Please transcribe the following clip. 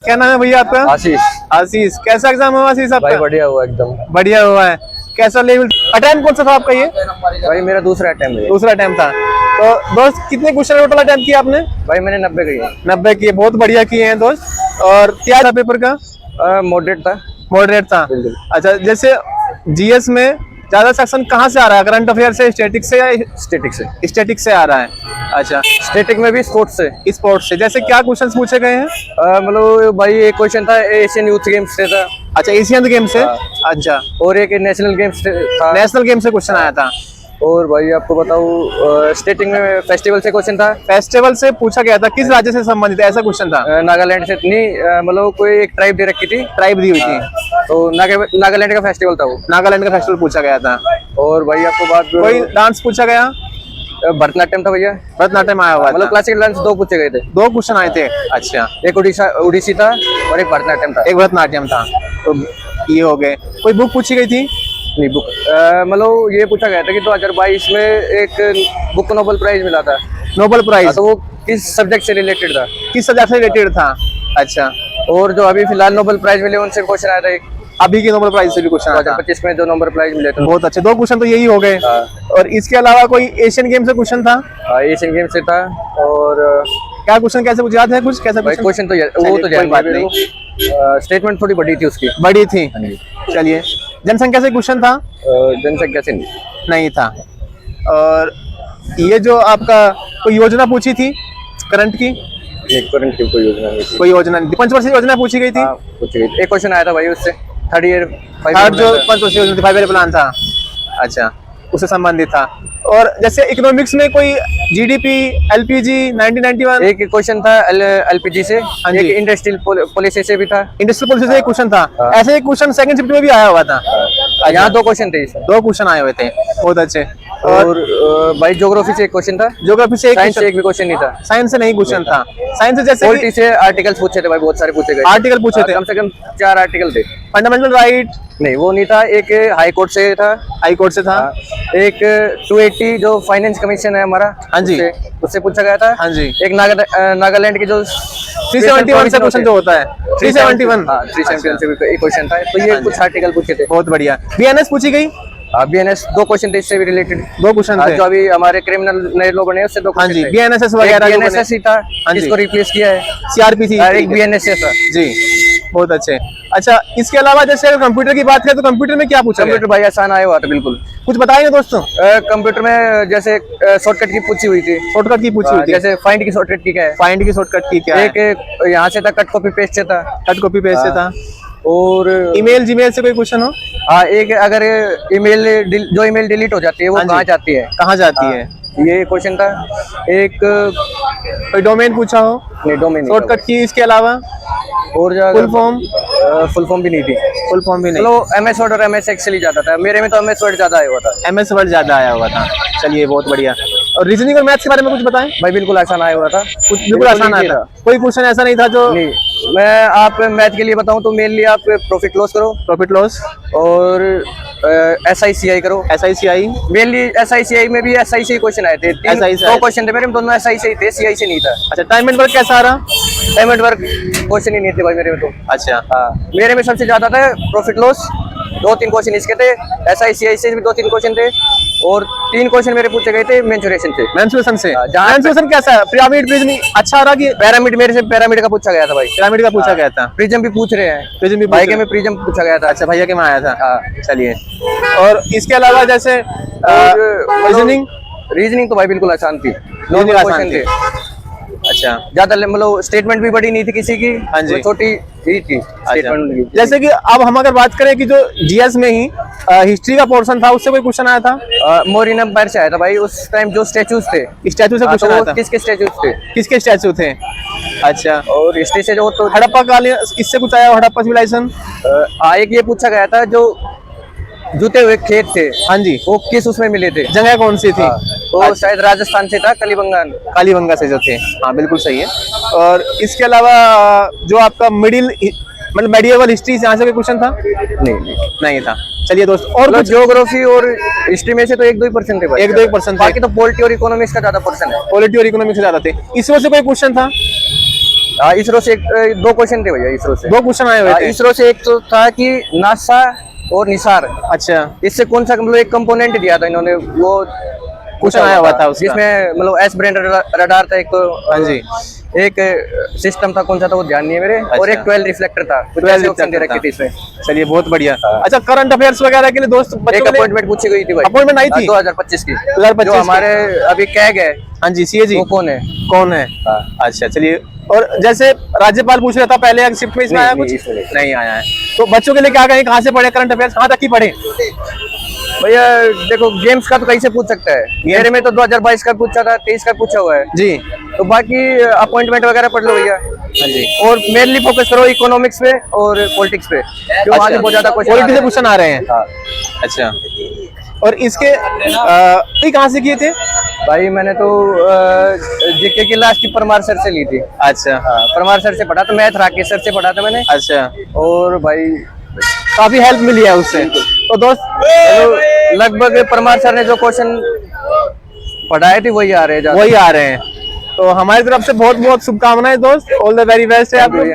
क्या नाम है भैया आपका? आशीष। आशीष, कैसा एग्जाम हुआ आशीष आपका? भाई बढ़िया हुआ एकदम। बढ़िया हुआ है। कैसा लेवल अटेम्प्ट कौन सा था आपका? ये भाई मेरा दूसरा अटेम्प्ट है। दूसरा अटेम्प्ट था। तो दोस्त कितने क्वेश्चन टोटल अटेम्प्ट किया आपने? भाई मैंने 90 किए। 90 किए, बहुत बढ़िया किए हैं दोस्त। और क्या था पेपर का? मॉडरेट था। मॉडरेट था। अच्छा, जैसे जीएस में ज्यादा सेक्शन कहाँ से आ रहा है? करंट अफेयर से, स्टैटिक से या स्टैटिक से? स्टैटिक से आ रहा है। अच्छा, स्टैटिक में भी स्पोर्ट्स से। स्पोर्ट्स से जैसे क्या क्वेश्चंस पूछे गए हैं? मतलब भाई एक क्वेश्चन था एशियन यूथ गेम्स से था। अच्छा, एशियन गेम से। अच्छा, और एक नेशनल गेम्स से था। नेशनल गेम से क्वेश्चन आया था। और भाई आपको बताऊं स्टेटिंग में फेस्टिवल से क्वेश्चन था। फेस्टिवल से पूछा गया था, किस राज्य से संबंधित है ऐसा क्वेश्चन था? नागालैंड से नहीं, मतलब कोई एक ट्राइब दे रखी थी। ट्राइब दी हुई थी। तो नागालैंड का फेस्टिवल था वो। नागालैंड का फेस्टिवल पूछा गया था। और भाई आपको बात कोई डांस पूछा गया? भरतनाट्यम था भैया। भरतनाट्यम आया हुआ मतलब था। क्लासिकल डांस 2 पूछे गए थे। 2 क्वेश्चन आए थे। अच्छा, एक उड़ीसी था और एक भरतनाट्यम था। एक भरतनाट्यम था। तो ये हो गए। कोई बुक पूछी गई थी? नहीं बुक, मतलब ये पूछा गया था कि 2022 में एक बुक को नोबेल प्राइज मिला था। Nobel prize? तो वो किस सब्जेक्ट से रिलेटेड था? किस सब्जेक्ट से रिलेटेड था? अच्छा, और जो अभी फिलहाल नोबेल प्राइज मिले उनसे क्वेश्चन आया था एक। अभी की नोबेल प्राइज से भी क्वेश्चन आया था। 2025 में जो नोबेल प्राइज मिले थे। बहुत अच्छे, 2 क्वेश्चन तो यही हो गए। और इसके अलावा कोई एशियन गेम से क्वेश्चन था? एशियन गेम से था। और क्या क्वेश्चन, कैसे कुछ याद है कुछ? कैसा क्वेश्चन तो वो तो कोई बात नहीं। स्टेटमेंट थोड़ी बड़ी थी उसकी। बड़ी थी। चलिए, जनसंख्या से क्वेश्चन था? जनसंख्या से नहीं था। और ये जो आपका कोई योजना पूछी थी करंट की? करंट की कोई योजना नहीं थी। कोई योजना नहीं थी। पंचवर्षीय योजना पूछी गई थी? एक क्वेश्चन आया था भाई उससे। थर्ड जो पंचवर्षीय योजना थी, 5 ईयर प्लान था। अच्छा, उससे संबंधित था। और जैसे इकोनॉमिक्स में कोई जीडीपी, एलपीजी 1991? एक क्वेश्चन था एलपीजी से। एक इंडस्ट्रियल पॉलिसी से भी था। इंडस्ट्रियल पॉलिसी से एक क्वेश्चन था। ऐसे एक क्वेश्चन सेकंड शिफ्ट में भी आया हुआ था। यहाँ 2 क्वेश्चन थे। 2 क्वेश्चन आए हुए थे, बहुत अच्छे। और भाई ज्योग्राफी से एक क्वेश्चन था। ज्योग्राफी से साइंस से एक भी क्वेश्चन नहीं था। साइंस से नहीं क्वेश्चन था। साइंस से जैसे पॉलिटी से आर्टिकल्स पूछे थे भाई, बहुत सारे पूछे गए। आर्टिकल पूछे थे, कम से कम 4 आर्टिकल थे। फंडामेंटल राइट नहीं वो नहीं था। एक हाई कोर्ट से था। हाई कोर्ट से था। एक 280 जो फाइनेंस कमीशन है हमारा। हाँ जी, उससे पूछा गया था। हाँ जी। एक नागालैंड की जो 371 से क्वेश्चन जो होता है, 371। हाँ 371 से भी एक क्वेश्चन था। तो ये कुछ आर्टिकल पूछे थे। बहुत बढ़िया। बीएनएस पूछी गई? बीएनएस 2 क्वेश्चन थे इससे भी रिलेटेड। 2 क्वेश्चन थे जो अभी हमारे क्रिमिनल नए लॉ बने उससे 2 हाँ जी, बीएनएसएस वगैरह बीएनएसएस ही था। इसको रिप्लेस किया है सीआरपीसी। एक बीएनएसएस था जी, बहुत अच्छे। अच्छा, इसके अलावा जैसे अगर कंप्यूटर की बात करें तो कंप्यूटर में क्या पूछा? कंप्यूटर भाई आसान आया हुआ था बिल्कुल। कुछ बताएंगे दोस्तों? कंप्यूटर में जैसे शॉर्टकट की पूछी हुई थी। शॉर्टकट की पूछी हुई थी। जैसे फाइंड की शॉर्टकट की क्या है? फाइंड की शॉर्टकट की क्या है? एक यहाँ से था, कट कॉपी पेस्ट से था। कट कॉपी पेस्ट से था। और ईमेल जीमेल से कोई क्वेश्चन हो? हाँ, एक अगर ईमेल जो ईमेल डिलीट हो जाती है वो कहाँ जाती है? कहाँ जाती है? ये क्वेश्चन था। एक कोई डोमेन पूछा हो? नहीं, डोमेन शॉर्टकट की। इसके अलावा और फुल फॉर्म भी नहीं थी। फुल फॉर्म भी नहीं। चलो एमएस वर्ड और एमएस एक्सेल ही ज्यादा था। मेरे में तो एमएस वर्ड ज्यादा आया हुआ था। एमएस वर्ड ज्यादा आया हुआ था। चलिए, बहुत बढ़िया। और रीजनिंग और मैथ्स के बारे में कुछ बताएं भाई। बिल्कुल आसान आया हुआ था। कुछ बिल्कुल आसान आया था। कोई क्वेश्चन ऐसा नहीं था जो नहीं। मैं आप मैथ के लिए बताऊं तो मेनली आप प्रॉफिट लॉस करो। प्रॉफिट लॉस और SICI करो। SICI मेनली SICI में भी SI से क्वेश्चन आए थे। 2 क्वेश्चन थे मेरे में, दोनों SI से ही थे, CI से नहीं था। अच्छा, टाइम एंड वर्क कैसा रहा? टाइम एंड वर्क क्वेश्चन ही नहीं थे भाई मेरे में तो। अच्छा, हाँ, मेरे में सबसे ज्यादा था प्रॉफिट लॉस। 2-3 क्वेश्चन इसके थे। SICI से भी 2-3 क्वेश्चन थे। और 3 क्वेश्चन मेरे पूछे गए थे मेंसुरेशन से। मेंसुरेशन से? मेंसुरेशन कैसा है? पिरामिड, प्रिज्म अच्छा रहा कि पिरामिड? मेरे से पिरामिड का पूछा गया था भाई। पिरामिड का पूछा गया था। प्रिज्म भी पूछ रहे हैं। प्रिज्म भी भाई के में प्रिज्म पूछा गया था। अच्छा, भैया के में आया था। हाँ, चलिए। और इसके अलावा जैसे रीजनिंग तो भाई बिल्कुल आसान थी। रीजनिंग आसान थी। अच्छा, ज्यादा मतलब स्टेटमेंट भी बड़ी नहीं थी किसी की। हाँ जी, छोटी ही थी स्टेटमेंट। जैसे कि अब हम अगर बात करें कि जो जीएस में ही हिस्ट्री का पोर्शन था, उससे कोई क्वेश्चन आया था? मौर्यन एम्पायर से आया था भाई। उस टाइम जो स्टैचूज थे, स्टैचू से क्वेश्चन आया था। किसके स्टैचूज थे? किसके स्टैचू थे? अच्छा। और हिस्ट्री से जो तो हड़प्पा कालीन, इससे कुछ आया? हड़प्पा सिविलाइजेशन? एक ये पूछा गया था जो जूते हुए खेत थे, हाँ जी, वो किस उसमें मिले थे? जगह कौन सी थी? तो शायद राजस्थान से था, कलीबंगान। कालीबंगा से जो थे। हाँ, बिल्कुल सही है। और इसके अलावा जो आपका मिडिल मतलब मेडिएवल हिस्ट्री से यहाँ से कोई क्वेश्चन था? नहीं था। चलिए दोस्त, और कुछ? ज्योग्राफी और हिस्ट्री में से तो 1-2% थे भाई। 1-2% बाकी तो पॉलिटी और इकोनॉमिक्स का ज्यादा पर्सन है। पॉलिटी और इकोनॉमिक्स से ज्यादा थे। इस वजह से कोई क्वेश्चन था? इसरो से 2 क्वेश्चन थे भैया इसरो से। 2 क्वेश्चन आए हुए थे। इसरो से एक तो था कि नासा और निसार, अच्छा, इससे कौन सा मतलब एक कंपोनेंट दिया था इन्होंने, वो क्वेश्चन आया हुआ था उसका। जिसमें मतलब एस ब्रांड रडार था एक तो, हाँ जी। एक सिस्टम था, कौन सा था वो ध्यान नहीं है मेरे, और एक 12 रिफ्लेक्टर था, कुछ 12 ऐसे ऑप्शन दे रिफ्लेक्टर रखे थे इसमें। चलिए बहुत बढ़िया। अच्छा, करंट अफेयर्स वगैरह के लिए दोस्त बच्चों एक के लिए अपॉइंटमेंट पूछी गई थी भाई, अपॉइंटमेंट आई थी 2025 की। 2025 जो हमारे अभी कैग है, हाँ जी, सीए जी वो कौन है? कौन है? हाँ। अच्छा चलिए, और जैसे राज्यपाल पूछ रहा था पहले शिफ्ट में, इसमें नहीं, आया नहीं, कुछ इसमें नहीं। नहीं आया है। तो बच्चों के लिए क्या कहें, कहाँ से पढ़े करंट अफेयर्स, कहाँ तक की पढ़े? भैया देखो, गेम्स का तो कहीं से पूछ सकता है, मेरे में तो 2022 का पूछा था, 23 का पूछा हुआ है, जी तो बाकी अपॉइंटमेंट वगैरह पढ़ लो भैया। हाँ जी। और मेनली फोकस करो इकोनॉमिक्स पे और पॉलिटिक्स पे, क्यों वहाँ से बहुत ज्यादा पॉलिटिक्स से क्वेश्चन आ रहे हैं। हाँ अच्छा, और इसके कहाँ से किए थे? भाई मैंने तो जीके की लास्ट की परमार सर से ली थी। अच्छा हाँ, परमार सर से पढ़ा था, मैथ राकेश सर से पढ़ा था मैंने। अच्छा, और भाई काफी हेल्प मिली है उससे। तो दोस्त तो लगभग परमार सर ने जो क्वेश्चन पढ़ाए थे वही आ रहे हैं ज्यादा। वही आ रहे हैं। तो हमारी तरफ से बहुत बहुत शुभकामनाएं दोस्त, ऑल द वेरी बेस्ट है आप लोग।